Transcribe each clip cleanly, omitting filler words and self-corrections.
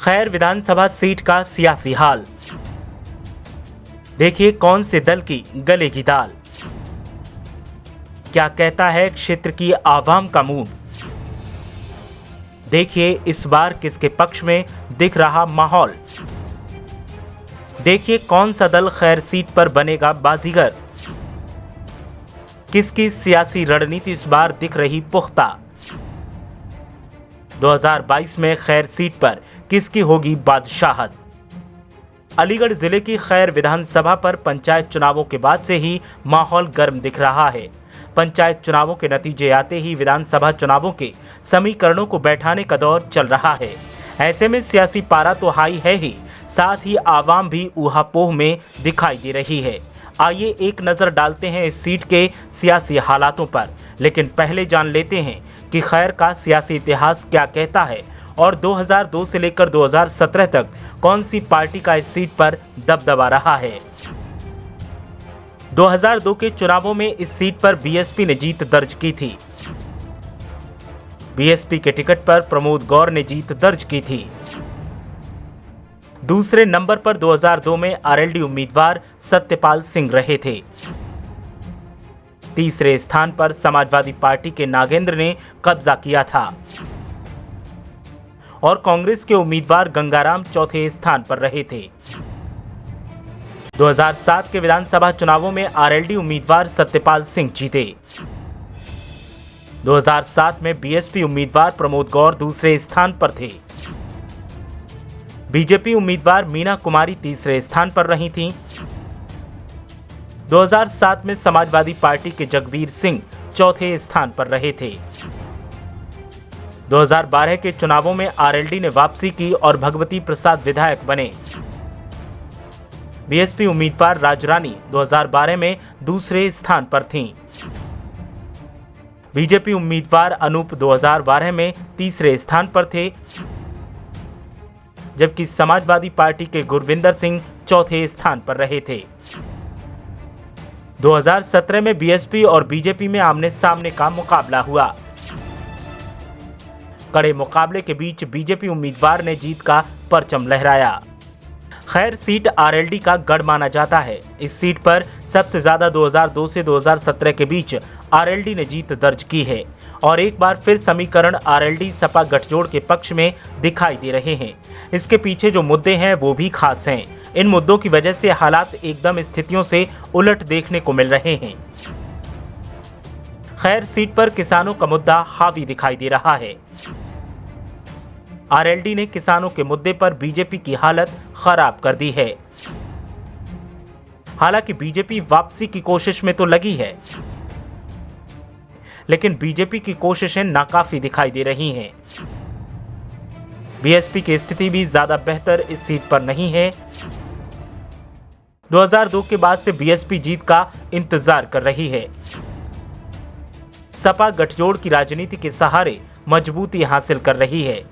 खैर विधानसभा सीट का सियासी हाल, देखिए कौन से दल की गलेगी दाल। क्या कहता है क्षेत्र की आवाम का मूड, देखिए इस बार किसके पक्ष में दिख रहा माहौल। देखिए कौन सा दल खैर सीट पर बनेगा बाजीगर, किसकी सियासी रणनीति इस बार दिख रही पुख्ता। 2022 में खैर सीट पर किसकी होगी बादशाहत। अलीगढ़ जिले की खैर विधानसभा पर पंचायत चुनावों के बाद से ही माहौल गर्म दिख रहा है। पंचायत चुनावों के नतीजे आते ही विधानसभा चुनावों के समीकरणों को बैठाने का दौर चल रहा है। ऐसे में सियासी पारा तो हाई है ही, साथ ही आवाम भी ऊहापोह में दिखाई दे रही है। आइए एक नज़र डालते हैं इस सीट के सियासी हालातों पर, लेकिन पहले जान लेते हैं कि खैर का सियासी इतिहास क्या कहता है और 2002 से लेकर 2017 तक कौन सी पार्टी का इस सीट पर दबदबा रहा है। 2002 के चुनावों में इस सीट पर बीएसपी ने जीत दर्ज की थी। बीएसपी के टिकट पर प्रमोद गौर ने जीत दर्ज की थी। दूसरे नंबर पर 2002 में आरएलडी उम्मीदवार सत्यपाल सिंह रहे थे। तीसरे स्थान पर समाजवादी पार्टी के नागेंद्र ने कब्जा किया था और कांग्रेस के उम्मीदवार गंगाराम चौथे स्थान पर रहे थे। 2007 के विधानसभा चुनावों में आरएलडी उम्मीदवार सत्यपाल सिंह जीते। 2007 में बीएसपी उम्मीदवार प्रमोद गौर दूसरे स्थान पर थे। बीजेपी उम्मीदवार मीना कुमारी तीसरे स्थान पर रही थीं। 2007 में समाजवादी पार्टी के जगवीर सिंह चौथे स्थान पर रहे थे। 2012 के चुनावों में आरएलडी ने वापसी की और भगवती प्रसाद विधायक बने। बीएसपी उम्मीदवार राजरानी 2012 में दूसरे स्थान पर थीं। बीजेपी उम्मीदवार अनूप 2012 में तीसरे स्थान पर थे, जबकि समाजवादी पार्टी के गुरविंदर सिंह चौथे स्थान पर रहे थे। 2017 में बीएसपी और बीजेपी में आमने सामने का मुकाबला हुआ। कड़े मुकाबले के बीच बीजेपी उम्मीदवार ने जीत का परचम लहराया। खैर सीट आरएलडी का गढ़ माना जाता है। इस सीट पर सबसे ज्यादा 2002 से 2017 के बीच आरएलडी ने जीत दर्ज की है और एक बार फिर समीकरण आरएलडी सपा गठजोड़ के पक्ष में दिखाई दे रहे हैं। इसके पीछे जो मुद्दे हैं वो भी खास हैं। इन मुद्दों की वजह से हालात एकदम स्थितियों से उलट देखने को मिल रहे हैं। खैर सीट पर किसानों का मुद्दा हावी दिखाई दे रहा है। आरएलडी ने किसानों के मुद्दे पर बीजेपी की हालत खराब कर दी है। हालांकि बीजेपी वापसी की कोशिश में तो लगी है, लेकिन बीजेपी की कोशिशें नाकाफी दिखाई दे रही हैं। बीएसपी की स्थिति भी ज्यादा बेहतर इस सीट पर नहीं है। 2002 के बाद से बीएसपी जीत का इंतजार कर रही है। सपा गठजोड़ की राजनीति के सहारे मजबूती हासिल कर रही है।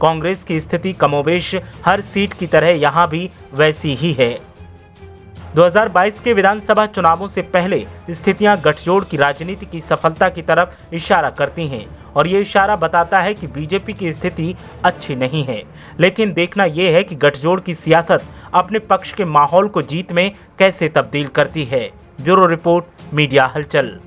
कांग्रेस की स्थिति कमोबेश हर सीट की तरह यहां भी वैसी ही है। 2022 के विधानसभा चुनावों से पहले स्थितियां गठजोड़ की राजनीति की सफलता की तरफ इशारा करती हैं और ये इशारा बताता है कि बीजेपी की स्थिति अच्छी नहीं है। लेकिन देखना यह है कि गठजोड़ की सियासत अपने पक्ष के माहौल को जीत में कैसे तब्दील करती है। ब्यूरो रिपोर्ट, मीडिया हलचल।